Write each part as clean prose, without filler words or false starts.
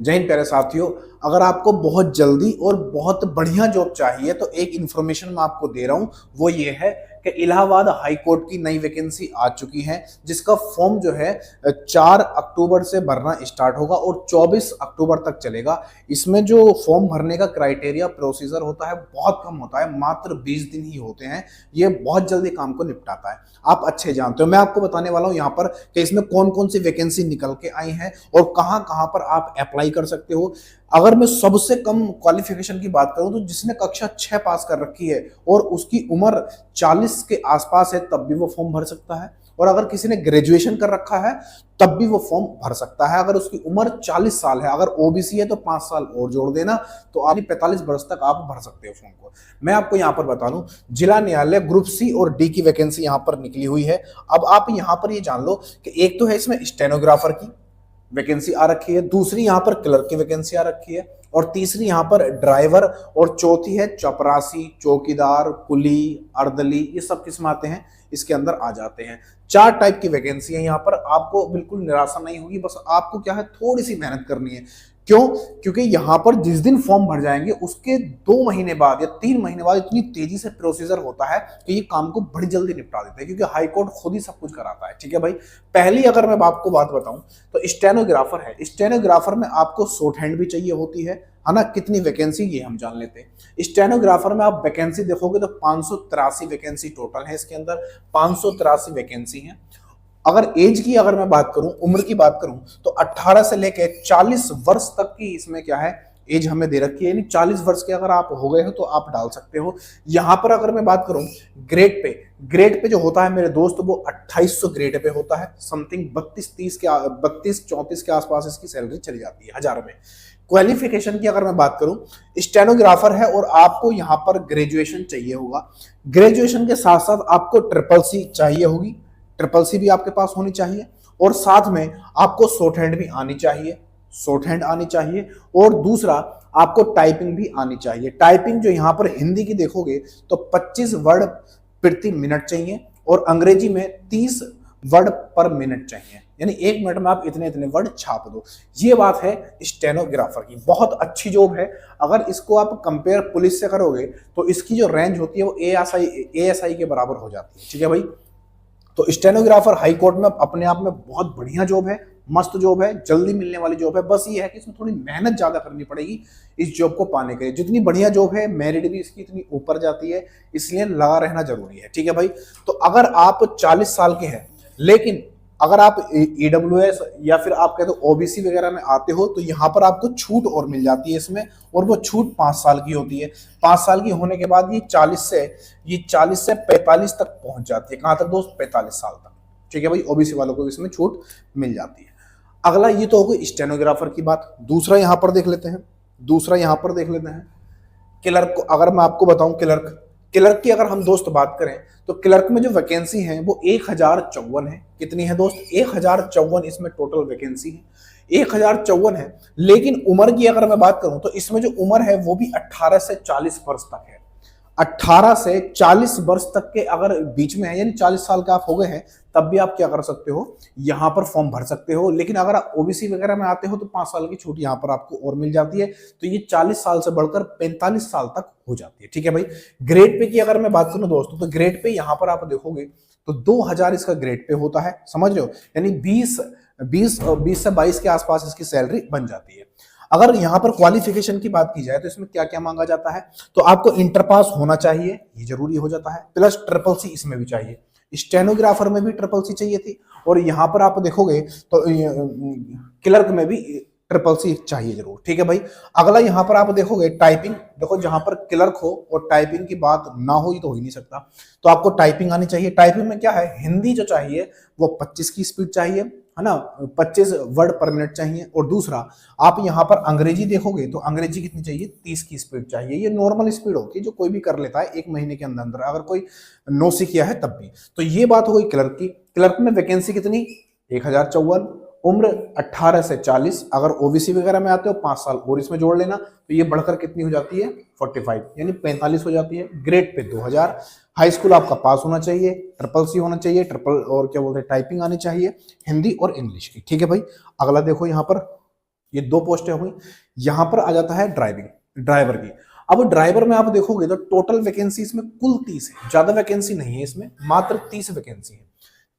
जय हिंद प्यारे साथियों। अगर आपको बहुत जल्दी और बहुत बढ़िया जॉब चाहिए तो एक इन्फॉर्मेशन मैं आपको दे रहा हूं, वो ये है कि इलाहाबाद हाई कोर्ट की नई वैकेंसी आ चुकी है, जिसका फॉर्म जो है 4 अक्टूबर से भरना स्टार्ट होगा और 24 अक्टूबर तक चलेगा। इसमें जो फॉर्म भरने का क्राइटेरिया प्रोसीजर होता है बहुत कम होता है, मात्र 20 दिन ही होते हैं। ये बहुत जल्दी काम को निपटाता है, आप अच्छे जानते हो। मैं आपको बताने वाला हूं यहाँ पर कि इसमें कौन कौन सी वैकेंसी निकल के आई हैं और कहां कहां पर आप अप्लाई कर सकते हो। अगर मैं सबसे कम क्वालिफिकेशन की बात करूं तो जिसने कक्षा 6 पास कर रखी है और उसकी उम्र 40 के आसपास है तब भी वो फॉर्म भर सकता है, और अगर किसी ने ग्रेजुएशन कर रखा है तब भी वो फॉर्म भर सकता है अगर उसकी उम्र 40 साल है। अगर ओबीसी है तो 5 साल और जोड़ देना, तो आप 45 वर्ष तक आप भर सकते हो फॉर्म को। मैं आपको यहाँ पर बता दूं, जिला न्यायालय ग्रुप सी और डी की वैकेंसी यहाँ पर निकली हुई है। अब आप यहाँ पर ये जान लो कि एक तो है इसमें स्टेनोग्राफर की वैकेंसी आ रखी है, दूसरी यहाँ पर क्लर्क की वैकेंसी आ रखी है, और तीसरी यहाँ पर ड्राइवर, और चौथी है चपरासी, चौकीदार, कुली, अर्दली, ये सब किस्म आते हैं इसके अंदर आ जाते हैं। 4 टाइप की वैकेंसी है यहाँ पर। आपको बिल्कुल निराशा नहीं होगी, बस आपको क्या है थोड़ी सी मेहनत करनी है। क्यों? क्योंकि यहाँ पर जिस दिन फॉर्म भर जाएंगे उसके 2 महीने बाद या 3 महीने बाद इतनी तेजी से प्रोसीजर होता है कि ये काम को बड़ी जल्दी निपटा देते हैं, क्योंकि हाई कोर्ट खुद ही सब कुछ कराता है। ठीक है भाई। पहली अगर मैं आपको बात बताऊं तो स्टेनोग्राफर है। स्टेनोग्राफर में आपको शॉर्ट हैंड भी चाहिए होती है ना। कितनी वैकेंसी ये हम जान लेते हैं। स्टेनोग्राफर में आप वैकेंसी देखोगे तो 583 वैकेंसी टोटल है इसके अंदर, 583 वैकेंसी है। अगर एज की अगर मैं बात करूं, उम्र की बात करूं, तो 18 से लेकर 40 वर्ष तक की इसमें क्या है एज हमें दे रखी है, यानी 40 वर्ष के अगर आप हो गए हो तो आप डाल सकते हो। यहां पर अगर मैं बात करूं ग्रेड पे जो होता है मेरे दोस्त, वो 2800 ग्रेड पे होता है। समथिंग 32-34 के आसपास इसकी सैलरी चली जाती है हजार में। क्वालिफिकेशन की अगर मैं बात करूं, स्टेनोग्राफर है और आपको यहां पर ग्रेजुएशन चाहिए होगा। ग्रेजुएशन के साथ साथ आपको ट्रिपल सी चाहिए होगी, ट्रिपल सी भी आपके पास होनी चाहिए, और साथ में आपको शॉर्ट हैंड भी आनी चाहिए, शॉर्ट हैंड आनी चाहिए, और दूसरा आपको टाइपिंग भी आनी चाहिए। टाइपिंग जो यहाँ पर हिंदी की देखोगे तो 25 वर्ड प्रति मिनट चाहिए, और अंग्रेजी में 30 वर्ड पर मिनट चाहिए, यानी 1 मिनट में आप इतने इतने वर्ड छाप दो। ये बात है स्टेनोग्राफर की, बहुत अच्छी जॉब है। अगर इसको आप कंपेयर पुलिस से करोगे तो इसकी जो रेंज होती है वो एएसआई के बराबर हो जाती है। ठीक है भाई। तो स्टेनोग्राफर हाई कोर्ट में अपने आप में बहुत बढ़िया जॉब है, मस्त जॉब है, जल्दी मिलने वाली जॉब है। बस ये है कि इसमें थोड़ी मेहनत ज्यादा करनी पड़ेगी इस जॉब को पाने के लिए। जितनी बढ़िया जॉब है मेरिट भी इसकी इतनी ऊपर जाती है, इसलिए लगा रहना जरूरी है। ठीक है भाई। तो अगर आप 40 साल के हैं, लेकिन अगर आप ईडब्ल्यूएस या फिर आप कहते हो ओबीसी वगैरह में आते हो, तो यहाँ पर आपको छूट और मिल जाती है इसमें, और वो छूट 5 साल की होती है। 5 साल की होने के बाद ये 40 से 45 तक पहुंच जाती है। कहां तक दोस्त? 45 साल तक। ठीक है भाई। ओबीसी वालों को इसमें छूट मिल जाती है। अगला ये तो हो गई स्टेनोग्राफर की बात। दूसरा यहां पर देख लेते हैं क्लर्क को। अगर मैं आपको बताऊं क्लर्क की अगर हम दोस्त बात करें तो क्लर्क में जो वैकेंसी है वो 1054 है। कितनी है दोस्त? 1054 इसमें टोटल वैकेंसी है, 1054 है। लेकिन उम्र की अगर मैं बात करूं तो इसमें जो उम्र है वो भी 18 से 40 वर्ष तक है। 18 से 40 वर्ष तक के अगर बीच में है, यानी 40 साल का आप हो गए हैं, तब भी आप क्या कर सकते हो, यहां पर फॉर्म भर सकते हो। लेकिन अगर आप ओबीसी वगैरह में आते हो तो 5 साल की छूट यहां पर आपको और मिल जाती है, तो ये 40 साल से बढ़कर 45 साल तक हो जाती है। ठीक है भाई। ग्रेड पे की अगर मैं बात करूं दोस्तों, तो ग्रेड पे यहां पर आप देखोगे तो 2000 इसका ग्रेड पे होता है, समझ रहे हो, यानी 20 से 22 के आसपास इसकी सैलरी बन जाती है। अगर यहां पर क्वालिफिकेशन की बात की जाए तो इसमें क्या क्या मांगा जाता है, तो आपको इंटर पास होना चाहिए, ये जरूरी हो जाता है, प्लस ट्रिपल सी इसमें भी चाहिए। स्टेनोग्राफर में भी ट्रिपल सी चाहिए थी, और यहां पर आप देखोगे तो क्लर्क में भी ट्रिपल सी चाहिए जरूर। ठीक है भाई। अगला यहां पर आप देखोगे टाइपिंग। देखो, जहां पर क्लर्क हो और टाइपिंग की बात ना हो, ये तो हो ही नहीं सकता, तो आपको टाइपिंग आनी चाहिए। टाइपिंग में क्या है, हिंदी जो चाहिए वो 25 की स्पीड चाहिए, है ना, 25 वर्ड पर मिनट चाहिए। और दूसरा आप यहां पर अंग्रेजी देखोगे तो अंग्रेजी कितनी चाहिए, 30 की स्पीड चाहिए। ये नॉर्मल स्पीड होती है जो कोई भी कर लेता है 1 महीने के अंदर अंदर, अगर कोई नौसी किया है तब भी। तो ये बात हो गई क्लर्क की। क्लर्क में वैकेंसी कितनी, 1054, उम्र 18 से 40, अगर ओबीसी वगैरह में आते हो 5 साल और इसमें जोड़ लेना, तो ये बढ़कर कितनी हो जाती है, 45, यानी 45 हो जाती है। Grade pay 2000। हाई स्कूल आपका पास होना चाहिए, ट्रिपल सी होना चाहिए, ट्रिपल और क्या बोलते हैं टाइपिंग आनी चाहिए, हिंदी और इंग्लिश की। ठीक है भाई। अगला देखो यहाँ पर ये 2 पोस्टें हुई। यहां पर आ जाता है ड्राइविंग ड्राइवर की। अब ड्राइवर में आप देखोगे तो टोटल वैकेंसी इसमें कुल 30 है, ज्यादा वैकेंसी नहीं है इसमें, मात्र 30 वैकेंसी है।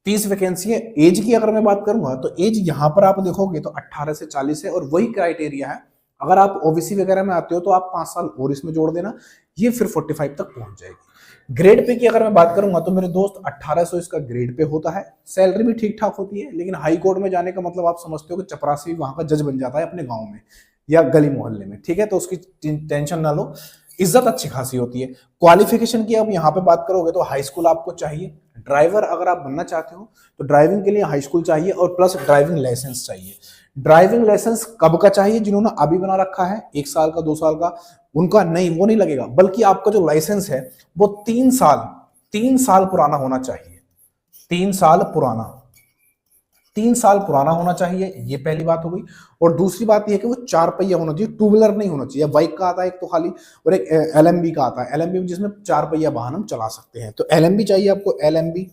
30 वैकेंसी है। एज की अगर मैं बात करूंगा तो एज यहां पर आप देखोगे तो 18 से 40 है, और वही क्राइटेरिया है। अगर आप ओबीसी वगैरह में आते हो तो आप 5 साल और इसमें जोड़ देना, ये फिर 45 तक पहुंच जाएगी। ग्रेड पे की अगर मैं बात करूंगा तो मेरे दोस्त 1800 इसका ग्रेड पे होता है। सैलरी भी ठीक ठाक होती है, लेकिन हाई कोर्ट में जाने का मतलब आप समझते हो कि चपरासी भी वहां का जज बन जाता है अपने गांव में या गली मोहल्ले में, ठीक है, तो उसकी टेंशन ना लो। इज्जत अच्छी खासी होती है। क्वालिफिकेशन की अब यहाँ पे बात करोगे तो हाई स्कूल आपको चाहिए। ड्राइवर अगर आप बनना चाहते हो तो ड्राइविंग के लिए हाई स्कूल चाहिए, और प्लस ड्राइविंग लाइसेंस चाहिए। ड्राइविंग लाइसेंस कब का चाहिए? जिन्होंने अभी बना रखा है 1 साल का 2 साल का, उनका नहीं, वो नहीं लगेगा, बल्कि आपका जो लाइसेंस है वो 3 साल पुराना होना चाहिए। 3 साल पुराना होना चाहिए, ये पहली बात हो गई। और दूसरी बात ये है कि वो 4 पहिया होना चाहिए, टू व्हीलर नहीं होना चाहिए। बाइक का आता है एक तो खाली, और एक एलएमबी का आता है, एलएमबी जिसमें 4 पहिया वाहन हम चला सकते हैं। तो एलएमबी चाहिए आपको, एलएमबी,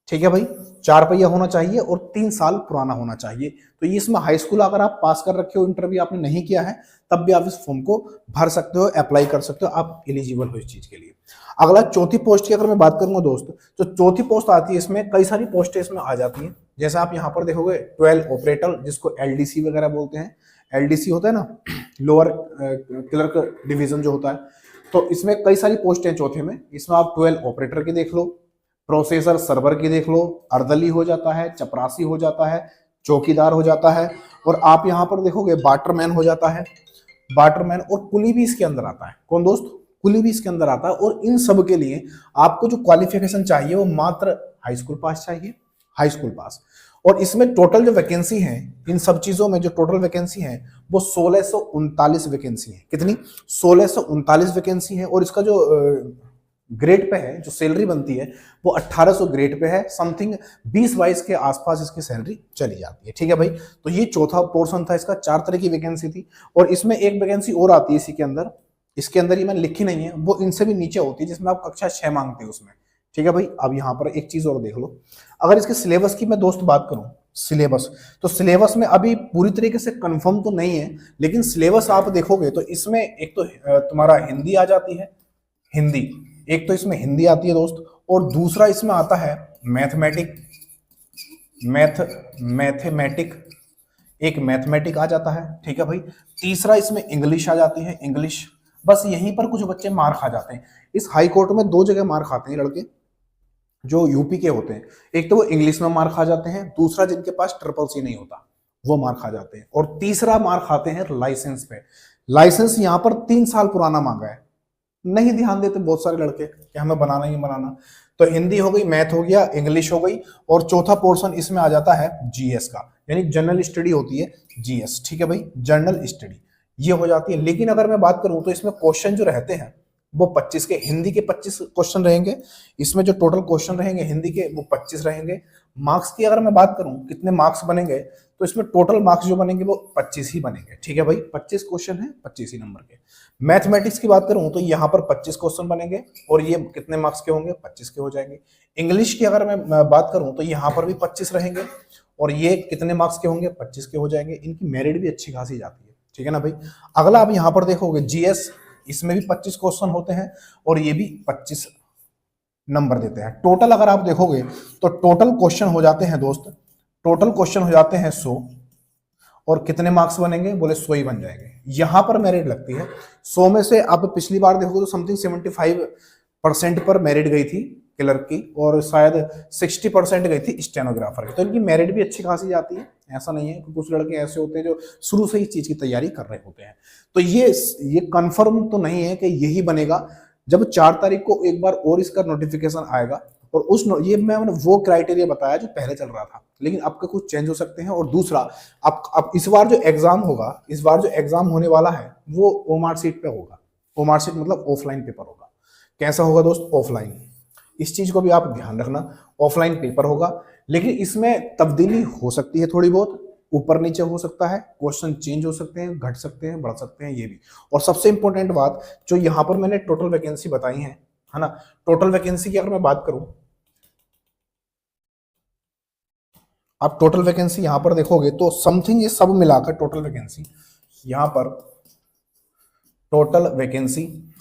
ठीक है भाई। 4 पहिया होना चाहिए और 3 साल पुराना होना चाहिए। तो ये इसमें हाई स्कूल अगर आप पास कर रखे हो, इंटरव्यू आपने नहीं किया है, तब भी आप इस फॉर्म को भर सकते हो, अप्लाई कर सकते हो, आप एलिजिबल हो इस चीज के लिए। अगला चौथी पोस्ट की अगर मैं बात करूंगा दोस्त, तो चौथी पोस्ट आती है इसमें, कई सारी पोस्टें इसमें आ जाती हैं। जैसे आप यहाँ पर देखोगे 12 ऑपरेटर, जिसको एलडीसी वगैरह बोलते हैं। एलडीसी होता है ना, लोअर क्लर्क डिवीजन जो होता है। तो इसमें कई सारी पोस्टें हैं चौथे में। इसमें आप 12 ऑपरेटर की देख लो, प्रोसेसर सर्वर की देख लो, अर्दली हो जाता है, चपरासी हो जाता है, चौकीदार हो जाता है, और आप यहाँ पर देखोगे वाटरमैन हो जाता है, वाटरमैन, और कुली भी इसके अंदर आता है। कौन दोस्त? कुली भी इसके अंदर आता है। और इन सब के लिए आपको जो क्वालिफिकेशन चाहिए वो मात्र हाई स्कूल पास चाहिए, हाई स्कूल पास। और इसमें टोटल जो वैकेंसी है, इन सब चीजों में जो टोटल वैकेंसी है वो 1639 वैकेंसी है। कितनी? 1639 वैकेंसी है। और इसका जो ग्रेड पे है, जो सैलरी बनती है वो 1800 ग्रेड पे है। समथिंग 20-22 के आसपास इसकी सैलरी चली जाती है, ठीक है भाई। तो ये चौथा पोर्शन था इसका। 4 तरह की वैकेंसी थी, और इसमें एक वैकेंसी और आती है इसी के अंदर। इसके अंदर ही मैंने लिखी नहीं है, वो इनसे भी नीचे होती है, जिसमें आप कक्षा 6 मांगते हो उसमें, ठीक है भाई। अब यहाँ पर एक चीज और देख लो, अगर इसके सिलेबस की मैं दोस्त बात करूं, सिलेबस, तो सिलेबस में अभी पूरी तरीके से कंफर्म तो नहीं है, लेकिन सिलेबस आप देखोगे तो इसमें एक तो तुम्हारा हिंदी आ जाती है, हिंदी, एक तो इसमें हिंदी आती है दोस्त, और दूसरा इसमें आता है मैथमेटिक, एक मैथमेटिक आ जाता है, ठीक है भाई। तीसरा इसमें इंग्लिश आ जाती है, इंग्लिश। बस यहीं पर कुछ बच्चे मार खा जाते हैं। इस हाई कोर्ट में 2 जगह मार खाते हैं लड़के जो यूपी के होते हैं। एक तो वो इंग्लिश में मार खा जाते हैं, दूसरा जिनके पास ट्रिपल-सी नहीं होता वो मार खा जाते हैं, और तीसरा मार खाते हैं लाइसेंस पे। लाइसेंस यहाँ पर 3 साल पुराना मांगा है, नहीं ध्यान देते बहुत सारे लड़के कि हमें बनाना ही बनाना। तो हिंदी हो गई, मैथ हो गया, इंग्लिश हो गई, और चौथा पोर्शन इसमें आ जाता है जीएस का, यानी जनरल स्टडी होती है जीएस, ठीक है भाई, जनरल स्टडी ये हो जाती है। लेकिन अगर मैं बात करूं तो इसमें क्वेश्चन जो रहते हैं वो 25 के, हिंदी के 25 क्वेश्चन रहेंगे। इसमें जो टोटल क्वेश्चन रहेंगे हिंदी के वो 25 रहेंगे। मार्क्स की अगर मैं बात करूं कितने मार्क्स बनेंगे, तो इसमें टोटल मार्क्स जो बनेंगे वो 25 ही बनेंगे, ठीक है भाई। 25 क्वेश्चन है, 25 ही नंबर के। मैथमेटिक्स की बात करूं तो यहाँ पर 25 क्वेश्चन बनेंगे, और ये कितने मार्क्स के होंगे? 25 के हो जाएंगे। इंग्लिश की अगर मैं बात करूं तो यहाँ पर भी 25 रहेंगे, और ये कितने मार्क्स के होंगे? 25 के हो जाएंगे। इनकी मेरिट भी अच्छी खासी जाती है, ठीक है ना भाई। अगला आप यहाँ पर देखोगे जीएस, इसमें भी 25 क्वेश्चन होते हैं, और ये भी 25 नंबर देते हैं। टोटल अगर आप देखोगे तो टोटल क्वेश्चन हो जाते हैं दोस्त, टोटल क्वेश्चन हो जाते हैं 100, और कितने मार्क्स बनेंगे? बोले 100 ही बन जाएंगे। यहां पर मेरिट लगती है 100 में से। आप पिछली बार देखोगे तो समथिंग 75% पर मेरिट गई थी क्लर्क की, और शायद 60% गई थी स्टेनोग्राफर की। तो इनकी मेरिट भी अच्छी खासी जाती है, ऐसा नहीं है कि कुछ लड़के ऐसे होते हैं जो शुरू से ही चीज की तैयारी कर रहे होते हैं। तो ये कंफर्म तो नहीं है कि यही बनेगा। जब 4 तारीख को एक बार और इसका नोटिफिकेशन आएगा, और ये मैंने वो क्राइटेरिया बताया जो पहले चल रहा था, लेकिन अब के कुछ चेंज हो सकते हैं। और दूसरा, अब इस बार जो एग्जाम होगा, इस बार जो एग्जाम होने वाला है वो ओमार सीट पे होगा। ओमार सीट मतलब ऑफलाइन पेपर होगा। कैसा होगा दोस्त? ऑफलाइन। इस चीज को भी आप ध्यान रखना, ऑफलाइन पेपर होगा। लेकिन इसमें तब्दीली हो सकती है थोड़ी बहुत, ऊपर नीचे हो सकता है, क्वेश्चन चेंज हो सकते हैं, घट सकते हैं, बढ़ सकते हैं, ये भी। और सबसे इंपॉर्टेंट बात, जो यहाँ पर मैंने टोटल वैकेंसी बताई है ना, टोटल वैकेंसी की अगर मैं बात करूं, आप टोटल वैकेंसी यहां पर देखोगे तो समथिंग ये सब मिलाकर टोटल वैकेंसी, यहां पर टोटल वैकेंसी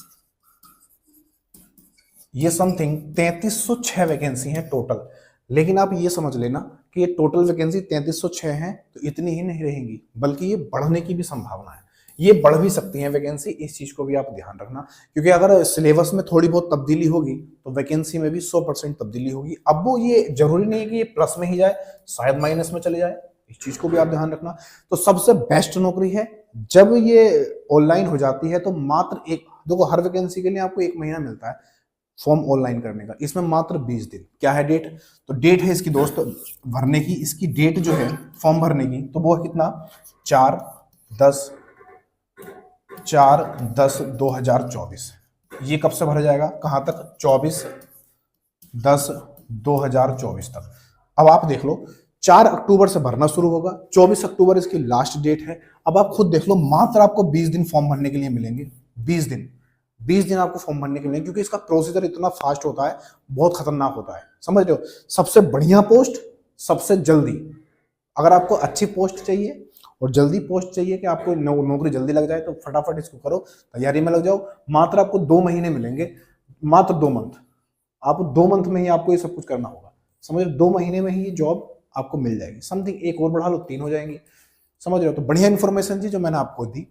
ये समथिंग 3306 वैकेंसी है टोटल। लेकिन आप ये समझ लेना कि ये टोटल वैकेंसी 3306 है तो इतनी ही नहीं रहेंगी, बल्कि ये बढ़ने की भी संभावना है, ये बढ़ भी सकती है वैकेंसी। इस चीज को भी आप ध्यान रखना, क्योंकि अगर सिलेबस में थोड़ी बहुत तब्दीली होगी तो वैकेंसी में भी 100% तब्दीली होगी। अब वो ये जरूरी नहीं है कि ये प्लस में ही जाए, शायद माइनस में चले जाए, इस चीज को भी आप ध्यान रखना। तो सबसे बेस्ट नौकरी है जब ये ऑनलाइन हो जाती है तो मात्र एक, देखो हर वैकेंसी के लिए आपको 1 महीना मिलता है फॉर्म ऑनलाइन करने का, इसमें मात्र 20 दिन। क्या है डेट? तो डेट है इसकी दोस्त भरने की, इसकी डेट जो है फॉर्म भरने की तो वो है कितना, 4/10/2024। ये कब से भरा जाएगा, कहां तक, 24/10/2024 तक। अब आप देख लो 4 अक्टूबर से भरना शुरू होगा, 24 अक्टूबर इसकी लास्ट डेट है। अब आप खुद देख लो, मात्र आपको 20 दिन फॉर्म भरने के लिए मिलेंगे, 20 दिन, 20 दिन आपको फॉर्म भरने के लिए, क्योंकि इसका प्रोसीजर इतना फास्ट होता है, बहुत खतरनाक होता है, समझ रहे हो। सबसे बढ़िया पोस्ट सबसे जल्दी, अगर आपको अच्छी पोस्ट चाहिए और जल्दी पोस्ट चाहिए कि आपको नौकरी जल्दी लग जाए तो फटाफट इसको करो, तैयारी में लग जाओ। मात्र आपको 2 महीने मिलेंगे, मात्र 2 मंथ, आप 2 मंथ में ही आपको ये सब कुछ करना होगा, समझ रहे हो। 2 महीने में ही ये जॉब आपको मिल जाएगी, समथिंग एक और बढ़ा लो 3 हो जाएंगी, समझ रहे हो। तो बढ़िया इन्फॉर्मेशन थी जो मैंने आपको दी।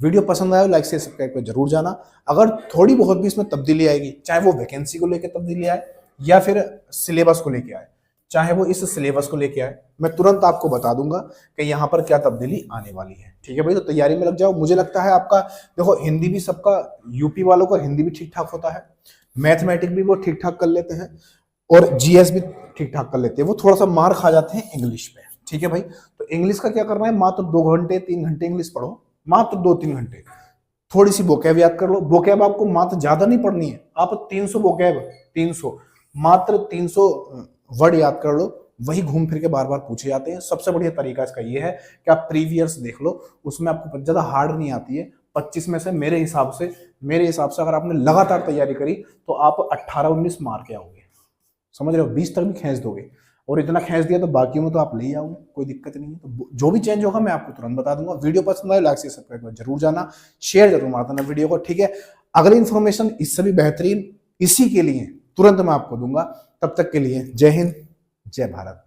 वीडियो पसंद आया लाइक से सब्सक्राइब कर जरूर जाना। अगर थोड़ी बहुत भी इसमें तब्दीली आएगी, चाहे वो वैकेंसी को लेकर तब्दीली आए या फिर सिलेबस को लेके आए, चाहे वो इस सिलेबस को लेके आए, मैं तुरंत आपको बता दूंगा कि यहाँ पर क्या तब्दीली आने वाली है, ठीक है भाई। तो तैयारी में लग जाओ। मुझे लगता है आपका, देखो हिंदी भी सबका, यूपी वालों का हिंदी भी ठीक ठाक होता है, मैथमेटिक्स भी वो ठीक ठाक कर लेते हैं और जीएस भी ठीक ठाक कर लेते हैं, वो थोड़ा सा मार खा जाते हैं इंग्लिश पे, ठीक है भाई। तो इंग्लिश का क्या करना है, मात्र 2 घंटे 3 घंटे इंग्लिश पढ़ो, मात्र 2-3 घंटे, थोड़ी सी वोकैब याद कर लो। वोकैब आपको मात्र ज्यादा नहीं पढ़नी है, आप 300 वोकैब, 300, मात्र 300 वर्ड याद कर लो, वही घूम फिर के बार बार पूछे जाते हैं। सबसे बढ़िया तरीका इसका ये है कि आप प्रीवियस देख लो, उसमें आपको ज्यादा हार्ड नहीं आती है। 25 में से मेरे हिसाब से अगर आपने लगातार तैयारी करी तो आप 18-19 मार के आओगे, समझ रहे हो, 20 तक भी खींच दोगे। और इतना खींच दिया तो बाकियों में तो आप ले ही आओगे, कोई दिक्कत नहीं है। तो जो भी चेंज होगा मैं आपको तुरंत बता दूंगा। वीडियो पसंद आए लाइक से सब्सक्राइब कर जरूर जाना, शेयर जरूर मार देना वीडियो को, ठीक है। अगली इन्फॉर्मेशन इससे भी बेहतरीन इसी के लिए तुरंत मैं आपको दूंगा। तब तक के लिए जय हिंद, जय भारत।